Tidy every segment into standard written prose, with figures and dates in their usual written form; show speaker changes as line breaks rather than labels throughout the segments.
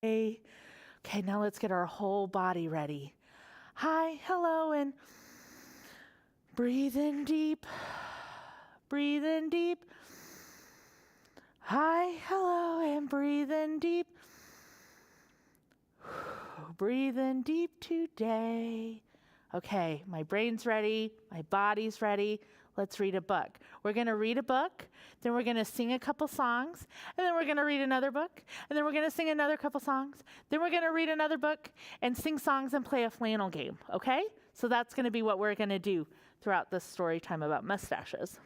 Okay, now let's get our whole body ready. Hi, hello, and breathe in deep. Breathe in deep. Hi, hello, and breathe in deep. Breathe in deep today. Okay, my brain's ready, my body's ready. Let's read a book. We're going to read a book, then we're going to sing a couple songs, and then we're going to read another book, and then we're going to sing another couple songs, then we're going to read another book and sing songs and play a flannel game, okay? So that's going to be what we're going to do throughout this story time about mustaches.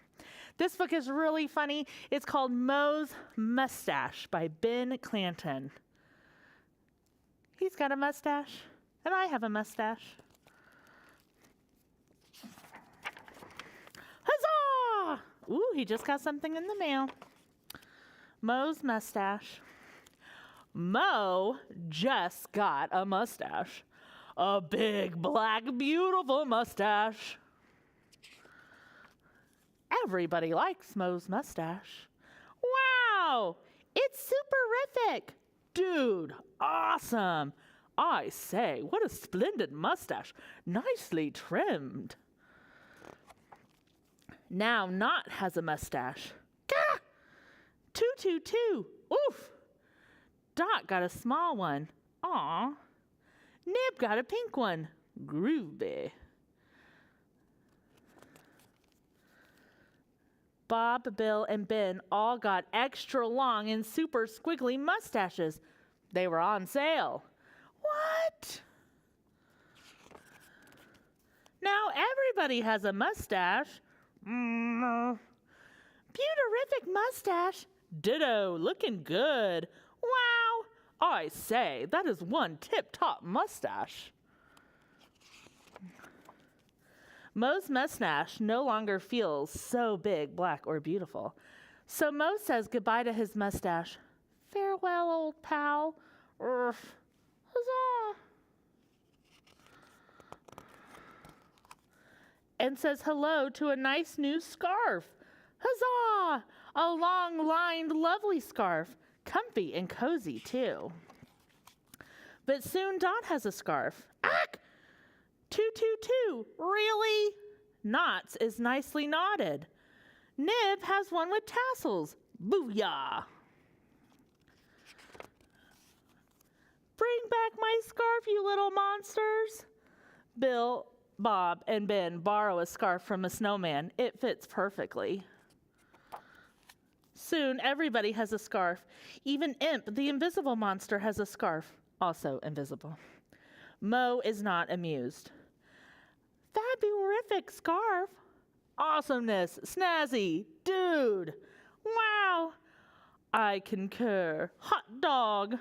This book is really funny. It's called Mo's Mustache by Ben Clanton. He's got a mustache, and I have a mustache. Huzzah! Ooh, he just got something in the mail. Mo's mustache. Mo just got a mustache. A big, black, beautiful mustache. Everybody likes Mo's mustache. Wow! It's superific! Dude, awesome! I say, what a splendid mustache. Nicely trimmed. Now Knot has a mustache. Gah! 222. Oof! Dot got a small one. Aw. Nib got a pink one. Groovy. Bob, Bill, and Ben all got extra long and super squiggly mustaches. They were on sale. What? Now everybody has a mustache. Beautiful mustache. Ditto, looking good. Wow, I say, that is one tip-top mustache. Mo's mustache no longer feels so big, black, or beautiful. So Mo says goodbye to his mustache. Farewell, old pal. Huzzah! And says hello to a nice new scarf. Huzzah! A long, lined, lovely scarf. Comfy and cozy, too. But soon Dot has a scarf. Ack! 222. Really? Knots is nicely knotted. Nib has one with tassels. Booyah! Bring back my scarf, you little monsters. Bill, Bob, and Ben borrow a scarf from a snowman. It fits perfectly. Soon, everybody has a scarf. Even Imp, the invisible monster, has a scarf, also invisible. Mo is not amused. Fabularific scarf. Awesomeness, snazzy, dude. Wow. I concur. Hot dog.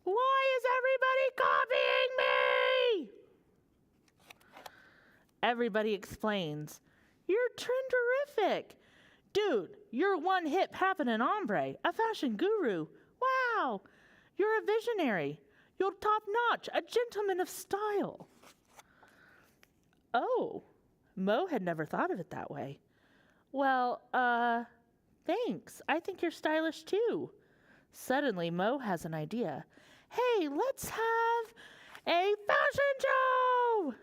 Why is everybody copying me? Everybody explains. You're trenderific. Dude, you're one hip happening hombre, a fashion guru. Wow, you're a visionary. You're top notch, a gentleman of style. Oh, Mo had never thought of it that way. Well, thanks. I think you're stylish too. Suddenly, Mo has an idea. Hey, let's have a fashion show!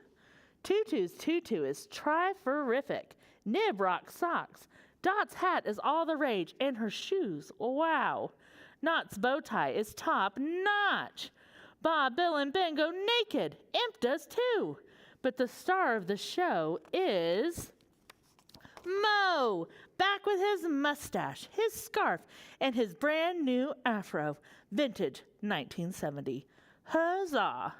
Tutu's tutu is triferific. Nib rocks socks. Dot's hat is all the rage, and her shoes, wow. Knot's bow tie is top notch. Bob, Bill, and Ben go naked. Imp does too. But the star of the show is Mo, back with his mustache, his scarf, and his brand new afro, vintage 1970. Huzzah!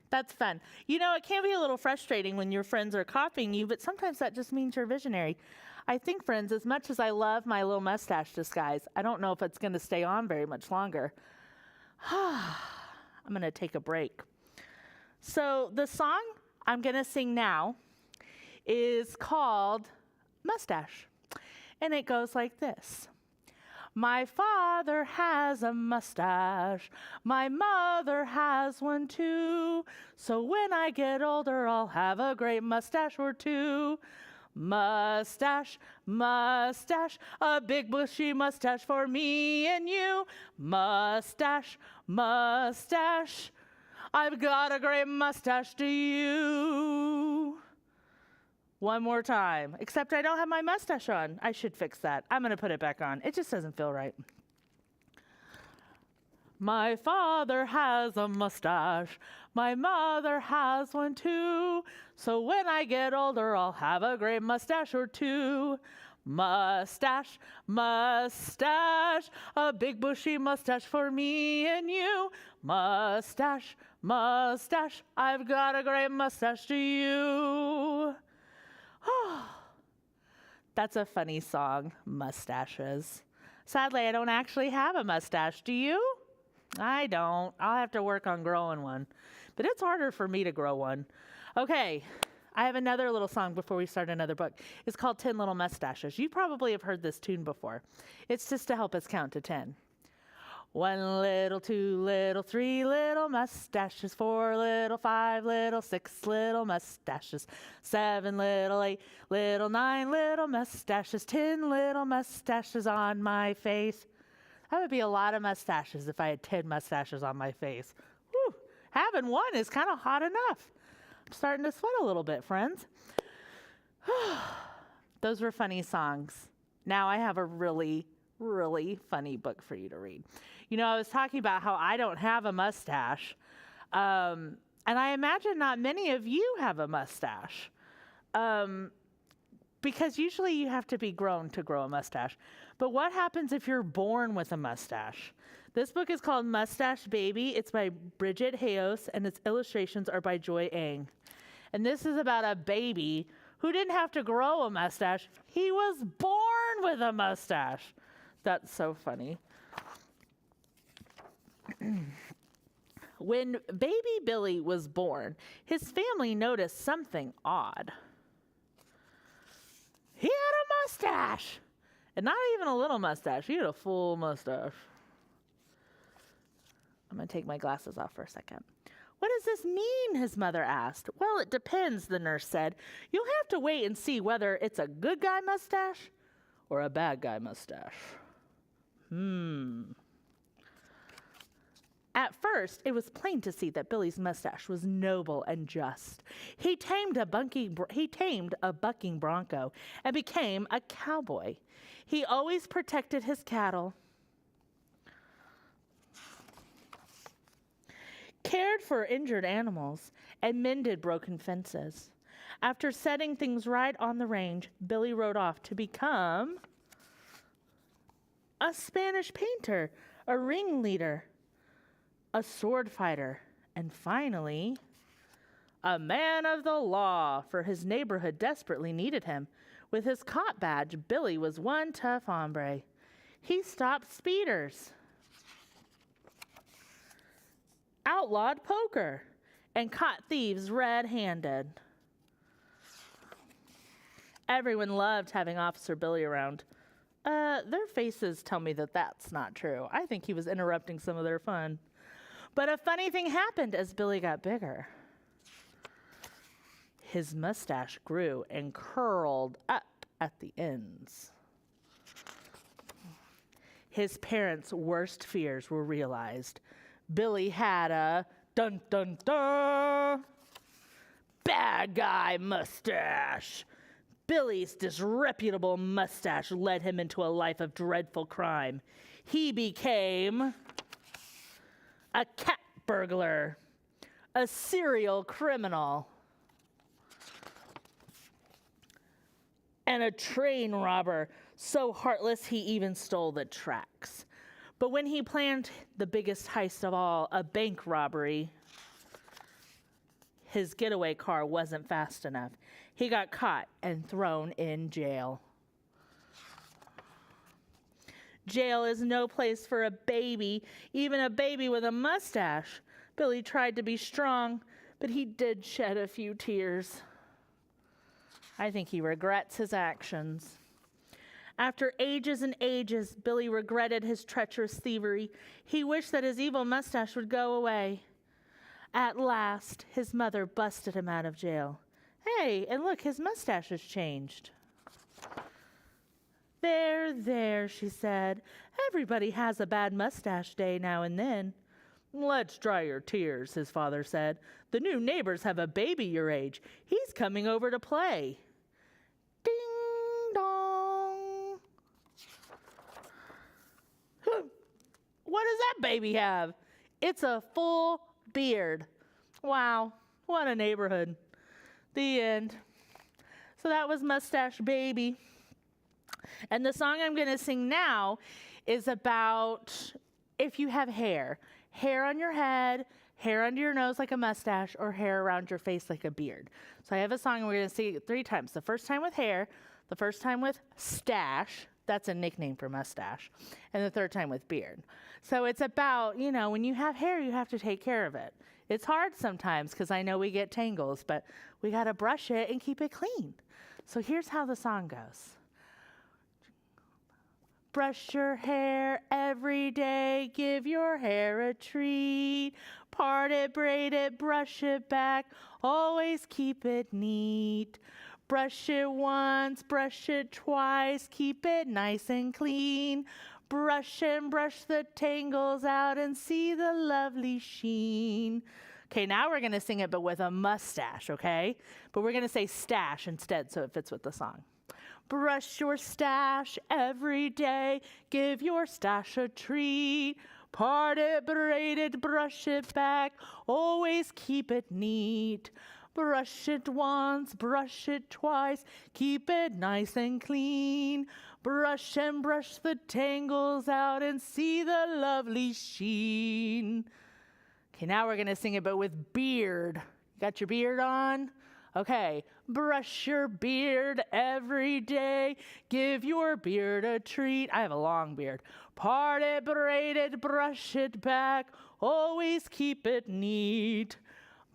That's fun. You know, it can be a little frustrating when your friends are copying you, but sometimes that just means you're visionary. I think, friends, as much as I love my little mustache disguise, I don't know if it's going to stay on very much longer. I'm going to take a break. So the song I'm going to sing now is called Mustache, and it goes like this. My father has a mustache. My mother has one too. So when I get older, I'll have a great mustache or two. Mustache, mustache, a big bushy mustache for me and you. Mustache, mustache, I've got a great mustache, do you? One more time, except I don't have my mustache on. I should fix that. I'm going to put it back on. It just doesn't feel right. My father has a mustache. My mother has one too. So when I get older, I'll have a great mustache or two. Mustache, mustache, a big bushy mustache for me and you. Mustache, mustache, I've got a great mustache to you. That's a funny song, Mustaches. Sadly, I don't actually have a mustache. Do you? I don't. I'll have to work on growing one. But it's harder for me to grow one. Okay, I have another little song before we start another book. It's called 10 Little Mustaches. You probably have heard this tune before. It's just to help us count to 10. 1 little, 2 little, 3 little mustaches, 4 little, 5 little, 6 little mustaches, 7 little, 8 little, 9 little mustaches, 10 little mustaches on my face. That would be a lot of mustaches if I had 10 mustaches on my face. Whew, having one is kind of hot enough. I'm starting to sweat a little bit, friends. Those were funny songs. Now I have a really, really funny book for you to read. You know, I was talking about how I don't have a mustache. And I imagine not many of you have a mustache. Because usually you have to be grown to grow a mustache. But what happens if you're born with a mustache? This book is called Mustache Baby. It's by Bridget Hayos, and its illustrations are by Joy Ang. And this is about a baby who didn't have to grow a mustache. He was born with a mustache. That's so funny. When baby Billy was born, his family noticed something odd. He had a mustache. And not even a little mustache. He had a full mustache. I'm going to take my glasses off for a second. What does this mean? His mother asked. Well, it depends, the nurse said. You'll have to wait and see whether it's a good guy mustache or a bad guy mustache. At first, it was plain to see that Billy's mustache was noble and just. He tamed a bucking bronco and became a cowboy. He always protected his cattle, cared for injured animals, and mended broken fences. After setting things right on the range, Billy rode off to become a Spanish painter, a ringleader, a sword fighter, and finally, a man of the law, for his neighborhood desperately needed him. With his cop badge, Billy was one tough hombre. He stopped speeders, outlawed poker, and caught thieves red-handed. Everyone loved having Officer Billy around. Their faces tell me that that's not true. I think he was interrupting some of their fun. But a funny thing happened as Billy got bigger. His mustache grew and curled up at the ends. His parents' worst fears were realized. Billy had a dun-dun-dun bad guy mustache. Billy's disreputable mustache led him into a life of dreadful crime. He became a cat burglar, a serial criminal, and a train robber, so heartless he even stole the tracks. But when he planned the biggest heist of all, a bank robbery, his getaway car wasn't fast enough. He got caught and thrown in jail. Jail is no place for a baby, even a baby with a mustache. Billy tried to be strong, but he did shed a few tears. I think he regrets his actions. After ages and ages, Billy regretted his treacherous thievery. He wished that his evil mustache would go away. At last, his mother busted him out of jail. Hey, and look, his mustache has changed. There, there, she said. Everybody has a bad mustache day now and then. Let's dry your tears, his father said. The new neighbors have a baby your age. He's coming over to play. Ding dong. What does that baby have? It's a full beard. Wow, what a neighborhood. The end. So that was Mustache Baby. And the song I'm going to sing now is about if you have hair. Hair on your head, hair under your nose like a mustache, or hair around your face like a beard. So I have a song and we're going to sing it 3 times. The first time with hair, the first time with stash, that's a nickname for mustache, and the third time with beard. So it's about, you know, when you have hair, you have to take care of it. It's hard sometimes because I know we get tangles, but we got to brush it and keep it clean. So here's how the song goes. Brush your hair every day, give your hair a treat. Part it, braid it, brush it back, always keep it neat. Brush it once, brush it twice, keep it nice and clean. Brush and brush the tangles out and see the lovely sheen. Okay, now we're going to sing it, but with a mustache, okay? But we're going to say stash instead so it fits with the song. Brush your stash every day, give your stash a treat. Part it, braid it, brush it back, always keep it neat. Brush it once, brush it twice, keep it nice and clean. Brush and brush the tangles out and see the lovely sheen. Okay, now we're going to sing it, but with beard. You got your beard on? Okay, brush your beard every day, give your beard a treat. I have a long beard. Part it, braid it, brush it back, always keep it neat.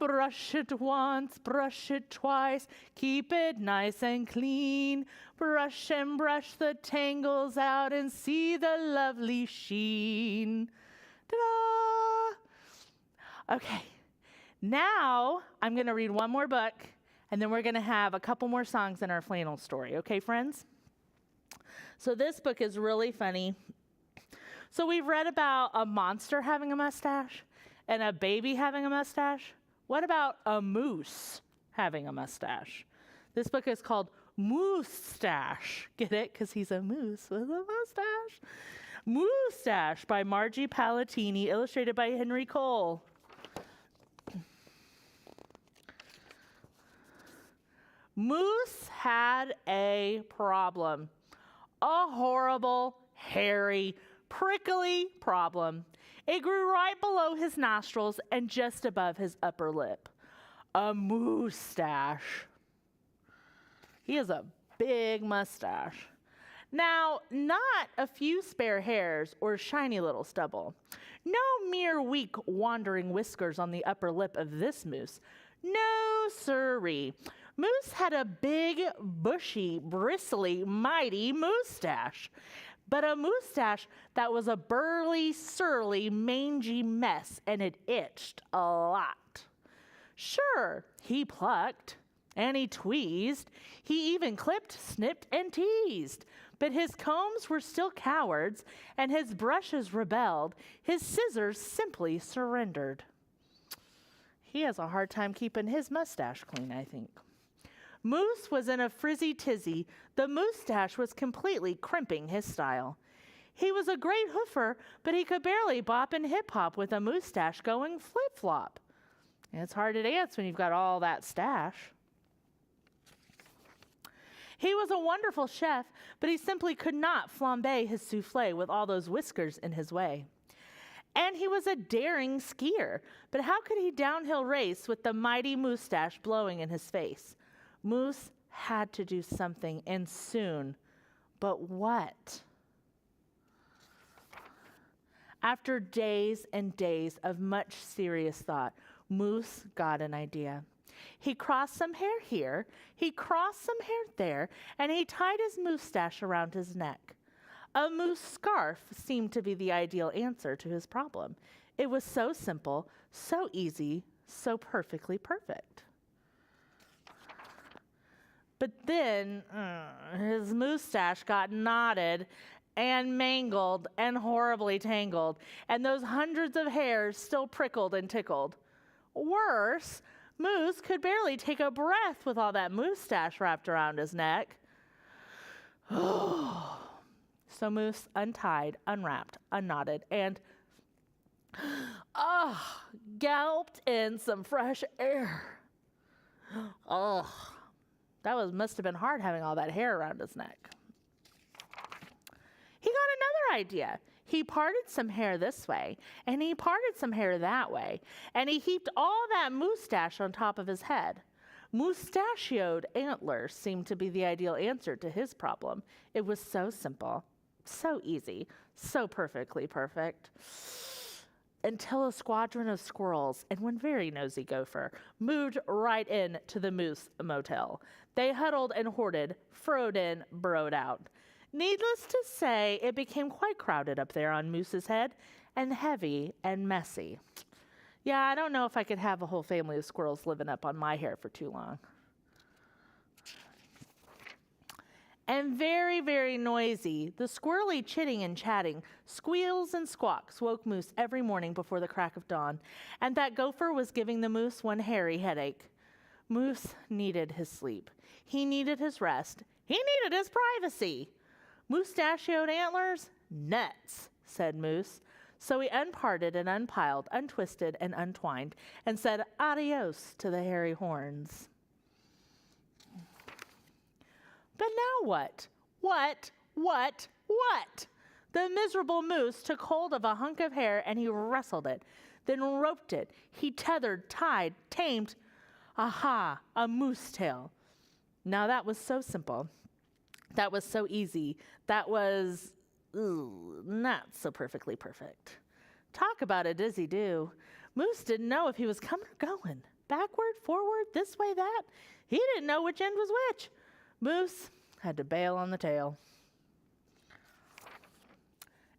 Brush it once, brush it twice, keep it nice and clean. Brush and brush the tangles out and see the lovely sheen. Ta-da! Okay, now I'm going to read one more book, and then we're going to have a couple more songs in our flannel story. Okay, friends? So this book is really funny. So we've read about a monster having a mustache and a baby having a mustache. What about a moose having a mustache? This book is called Mustache. Get it? Because he's a moose with a mustache. Mustache by Margie Palatini, illustrated by Henry Cole. Moose had a problem. A horrible, hairy, prickly problem. It grew right below his nostrils and just above his upper lip. A mustache. He has a big mustache. Now, not a few spare hairs or shiny little stubble. No mere weak, wandering whiskers on the upper lip of this moose. No, sirree. Moose had a big, bushy, bristly, mighty mustache. But a mustache that was a burly, surly, mangy mess, and it itched a lot. Sure, he plucked, and he tweezed. He even clipped, snipped, and teased. But his combs were still cowards, and his brushes rebelled. His scissors simply surrendered. He has a hard time keeping his mustache clean, I think. Moose was in a frizzy tizzy. The mustache was completely crimping his style. He was a great hoofer, but he could barely bop and hip-hop with a mustache going flip-flop. And it's hard to dance when you've got all that stash. He was a wonderful chef, but he simply could not flambe his souffle with all those whiskers in his way. And he was a daring skier, but how could he downhill race with the mighty mustache blowing in his face? Moose had to do something, and soon. But what? After days and days of much serious thought, Moose got an idea. He crossed some hair here, he crossed some hair there, and he tied his mustache around his neck. A moose scarf seemed to be the ideal answer to his problem. It was so simple, so easy, so perfectly perfect. But then his mustache got knotted and mangled and horribly tangled, and those hundreds of hairs still prickled and tickled. Worse, Moose could barely take a breath with all that mustache wrapped around his neck. So Moose untied, unwrapped, unknotted, and galloped in some fresh air. That must have been hard having all that hair around his neck. He got another idea. He parted some hair this way, and he parted some hair that way, and he heaped all that mustache on top of his head. Mustachioed antlers seemed to be the ideal answer to his problem. It was so simple, so easy, so perfectly perfect. Until a squadron of squirrels and one very nosy gopher moved right in to the Moose Motel. They huddled and hoarded, furrowed in, burrowed out. Needless to say, it became quite crowded up there on Moose's head, and heavy and messy. Yeah, I don't know if I could have a whole family of squirrels living up on my hair for too long. And very, very noisy, the squirrely chitting and chatting, squeals and squawks woke Moose every morning before the crack of dawn, and that gopher was giving the Moose one hairy headache. Moose needed his sleep. He needed his rest. He needed his privacy. Mustachioed antlers? Nuts, said Moose. So he unparted and unpiled, untwisted and untwined, and said adios to the hairy horns. But now what? What? The miserable Moose took hold of a hunk of hair and he wrestled it, then roped it. He tethered, tied, tamed. Aha, a moose tail. Now that was so simple. That was so easy. That was not so perfectly perfect. Talk about a dizzy do. Moose didn't know if he was coming or going. Backward, forward, this way, that. He didn't know which end was which. Moose had to bail on the tail.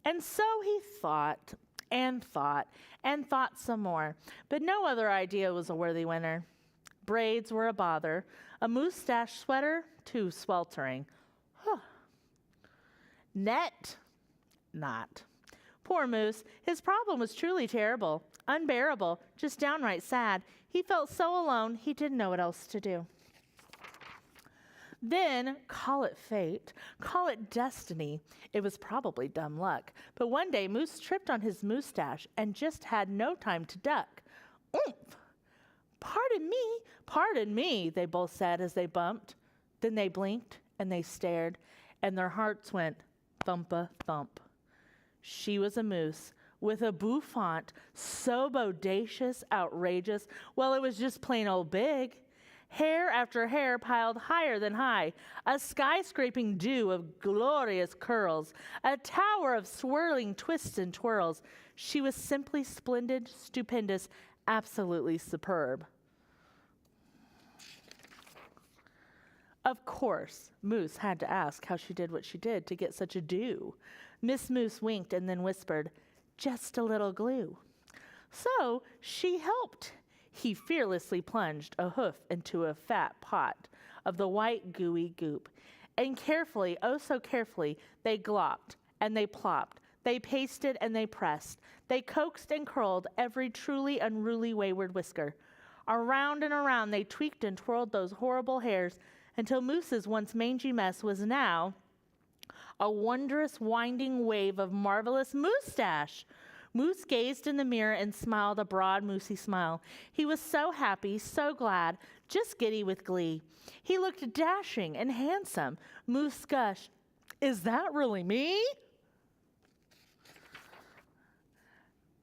And so he thought and thought and thought some more, but no other idea was a worthy winner. Braids were a bother. A mustache sweater, too sweltering. Net? Not. Poor Moose. His problem was truly terrible, unbearable, just downright sad. He felt so alone, he didn't know what else to do. Then, call it fate, call it destiny. It was probably dumb luck. But one day, Moose tripped on his mustache and just had no time to duck. Oomph! Pardon me, they both said as they bumped. Then they blinked and they stared, and their hearts went thump-a-thump. She was a moose with a bouffant so bodacious, outrageous, well, it was just plain old big. Hair after hair piled higher than high, a skyscraping dew of glorious curls, a tower of swirling twists and twirls. She was simply splendid, stupendous, absolutely superb. Of course, Moose had to ask how she did what she did to get such a dew. Miss Moose winked and then whispered, "Just a little glue." So she helped. He fearlessly plunged a hoof into a fat pot of the white gooey goop, and carefully, oh so carefully, they glopped and they plopped, they pasted and they pressed, they coaxed and curled every truly unruly wayward whisker. Around and around they tweaked and twirled those horrible hairs until Moose's once mangy mess was now a wondrous winding wave of marvelous mustache. Moose gazed in the mirror and smiled a broad, moosey smile. He was so happy, so glad, just giddy with glee. He looked dashing and handsome. Moose gushed, "Is that really me?"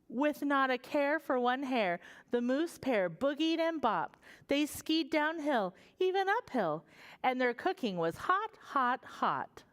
With not a care for one hair, the moose pair boogied and bopped. They skied downhill, even uphill, and their cooking was hot, hot, hot.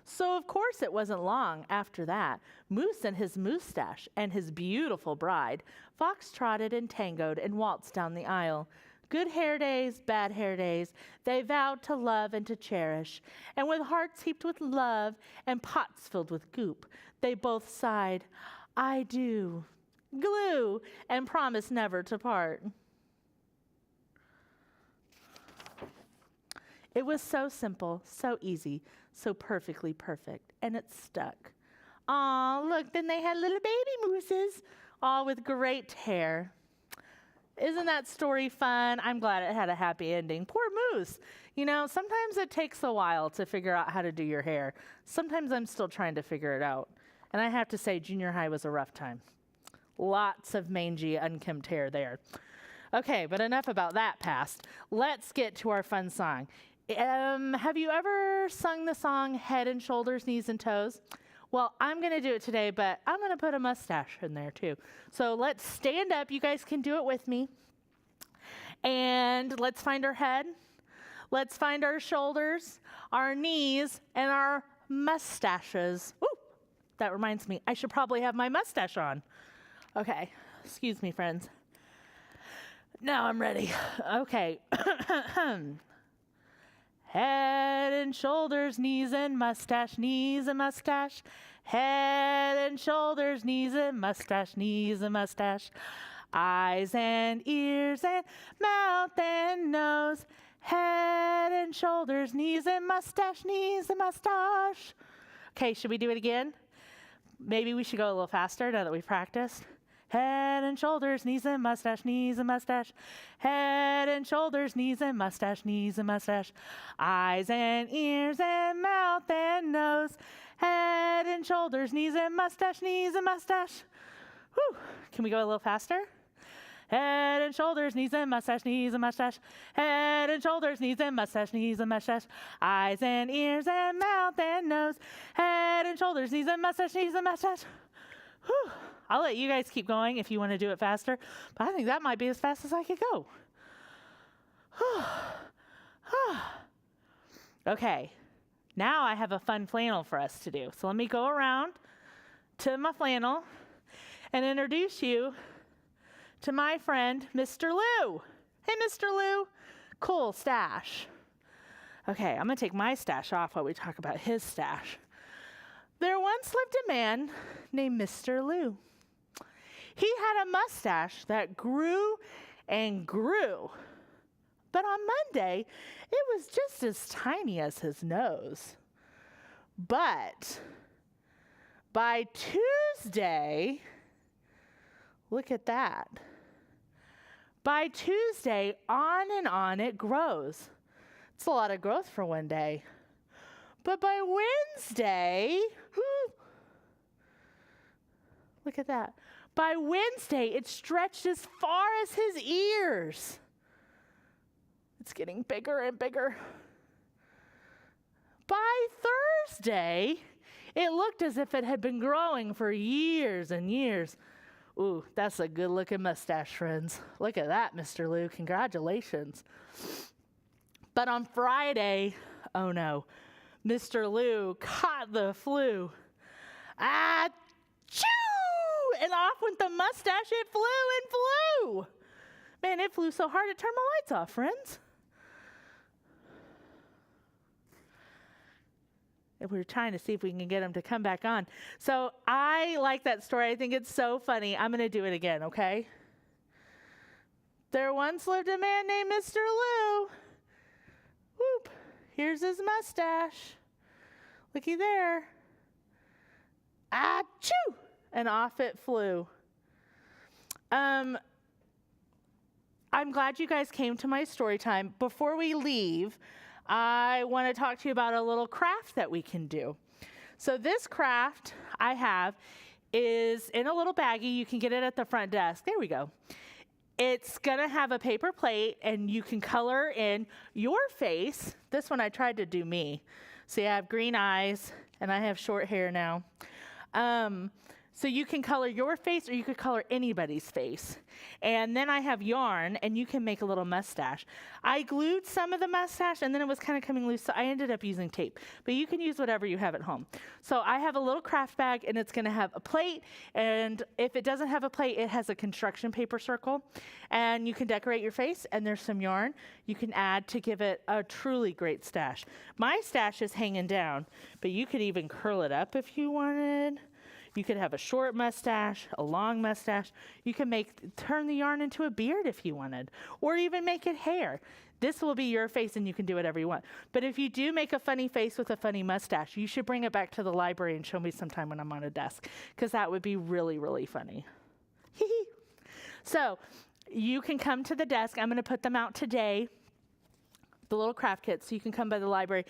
So, of course, it wasn't long after that. Moose and his mustache and his beautiful bride fox-trotted and tangoed and waltzed down the aisle. Good hair days, bad hair days, they vowed to love and to cherish. And with hearts heaped with love and pots filled with goop, they both sighed, "I do," glue, and promised never to part. It was so simple, so easy, so perfectly perfect, and it stuck. Aw, look, then they had little baby mooses, all with great hair. Isn't that story fun? I'm glad it had a happy ending. Poor moose. You know, sometimes it takes a while to figure out how to do your hair. Sometimes I'm still trying to figure it out. And I have to say, junior high was a rough time. Lots of mangy, unkempt hair there. Okay, but enough about that past. Let's get to our fun song. Have you ever sung the song Head and Shoulders, Knees and Toes? Well, I'm going to do it today, but I'm going to put a mustache in there too. So let's stand up. You guys can do it with me. And let's find our head. Let's find our shoulders, our knees, and our mustaches. Ooh, that reminds me. I should probably have my mustache on. Okay, excuse me, friends. Now I'm ready. Okay. Head and shoulders, knees and mustache, knees and mustache. Head and shoulders, knees and mustache, knees and mustache. Eyes and ears and mouth and nose. Head and shoulders, knees and mustache, knees and mustache. Okay, should we do it again? Maybe we should go a little faster now that we've practiced. Head and shoulders, knees and mustache, knees and mustache. Head and shoulders, knees and mustache, knees and mustache. Eyes and ears and mouth and nose. Head and shoulders, knees and mustache, knees and mustache. Whew. Can we go a little faster? Head and shoulders, knees and mustache, knees and mustache. Head and shoulders, knees and mustache, knees and mustache. Eyes and ears and mouth and nose. Head and shoulders, knees and mustache, knees and mustache. Whew. I'll let you guys keep going if you want to do it faster, but I think that might be as fast as I could go. Okay, now I have a fun flannel for us to do. So let me go around to my flannel and introduce you to my friend, Mr. Lou. Hey, Mr. Lou. Cool stash. Okay, I'm going to take my stash off while we talk about his stash. There once lived a man named Mr. Lou. He had a mustache that grew and grew. But on Monday, it was just as tiny as his nose. But by Tuesday, look at that. By Tuesday, on and on it grows. It's a lot of growth for one day. But by Wednesday, look at that. By Wednesday, it stretched as far as his ears. It's getting bigger and bigger. By Thursday, it looked as if it had been growing for years and years. Ooh, that's a good-looking mustache, friends. Look at that, Mr. Lou. Congratulations. But on Friday, oh no, Mr. Lou caught the flu. Achoo! And off went the mustache. It flew and flew. Man, it flew so hard it turned my lights off, friends. And we were trying to see if we can get him to come back on. So I like that story. I think it's so funny. I'm going to do it again, okay? There once lived a man named Mr. Lou. Whoop. Here's his mustache. Looky there. Achoo! And off it flew. I'm glad you guys came to my story time. Before we leave, I want to talk to you about a little craft that we can do. So this craft I have is in a little baggie. You can get it at the front desk. There we go. It's going to have a paper plate, and you can color in your face. This one I tried to do me. See, I have green eyes, and I have short hair now. So you can color your face, or you could color anybody's face. And then I have yarn, and you can make a little mustache. I glued some of the mustache, and then it was kind of coming loose, so I ended up using tape. But you can use whatever you have at home. So I have a little craft bag, and it's going to have a plate. And if it doesn't have a plate, it has a construction paper circle. And you can decorate your face, and there's some yarn you can add to give it a truly great stash. My stash is hanging down, but you could even curl it up if you wanted. You could have a short mustache, a long mustache. You can turn the yarn into a beard if you wanted, or even make it hair. This will be your face and you can do whatever you want. But if you do make a funny face with a funny mustache, you should bring it back to the library and show me sometime when I'm on a desk, because that would be really, really funny. So you can come to the desk. I'm going to put them out today, the little craft kits, so you can come by the library.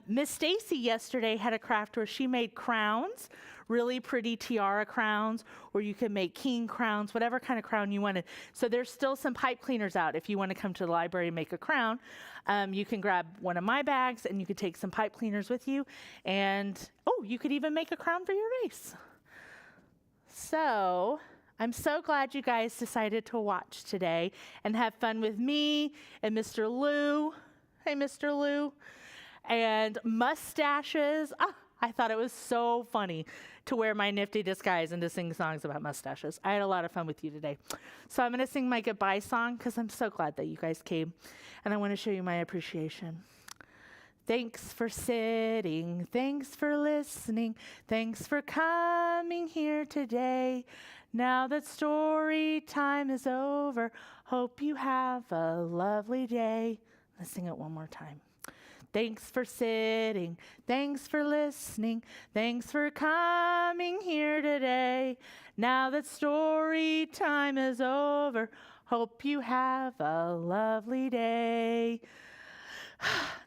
Miss Stacy yesterday had a craft where she made crowns, really pretty tiara crowns, or you can make king crowns, whatever kind of crown you wanted. So there's still some pipe cleaners out. If you want to come to the library and make a crown, you can grab one of my bags and you could take some pipe cleaners with you. And, you could even make a crown for your race. So I'm so glad you guys decided to watch today and have fun with me and Mr. Lou. Hey, Mr. Lou. And mustaches. I thought it was so funny to wear my nifty disguise and to sing songs about mustaches. I had a lot of fun with you today. So I'm going to sing my goodbye song because I'm so glad that you guys came. And I want to show you my appreciation. Thanks for sitting. Thanks for listening. Thanks for coming here today. Now that story time is over, hope you have a lovely day. Let's sing it one more time. Thanks for sitting. Thanks for listening. Thanks for coming here today. Now that story time is over, hope you have a lovely day.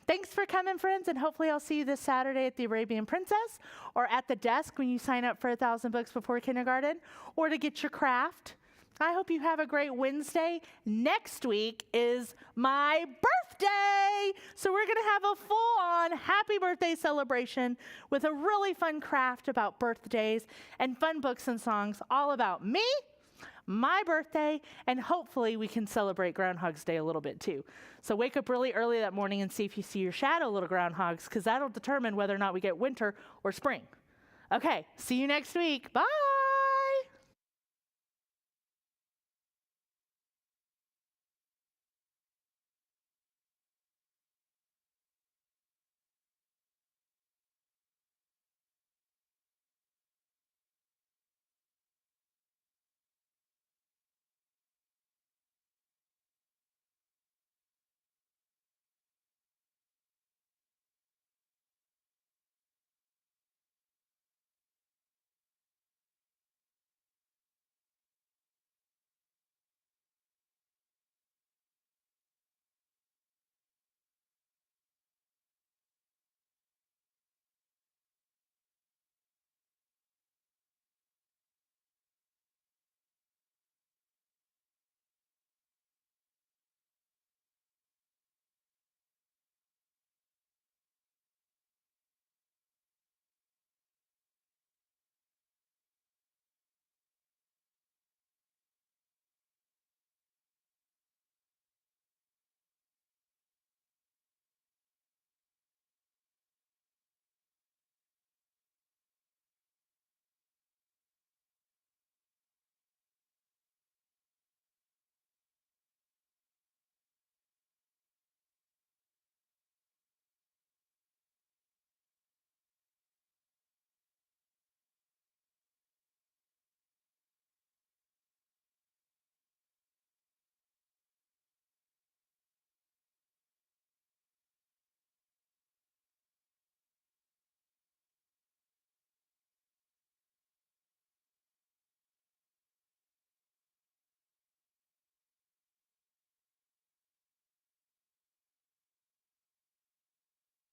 Thanks for coming, friends, and hopefully I'll see you this Saturday at the Arabian Princess, or at the desk when you sign up for 1,000 books before kindergarten, or to get your craft. I hope you have a great Wednesday. Next week is my birthday, so we're going to have a full-on happy birthday celebration with a really fun craft about birthdays and fun books and songs all about me, my birthday, and hopefully we can celebrate Groundhog's Day a little bit too. So wake up really early that morning and see if you see your shadow little groundhogs, because that'll determine whether or not we get winter or spring. Okay, see you next week. Bye.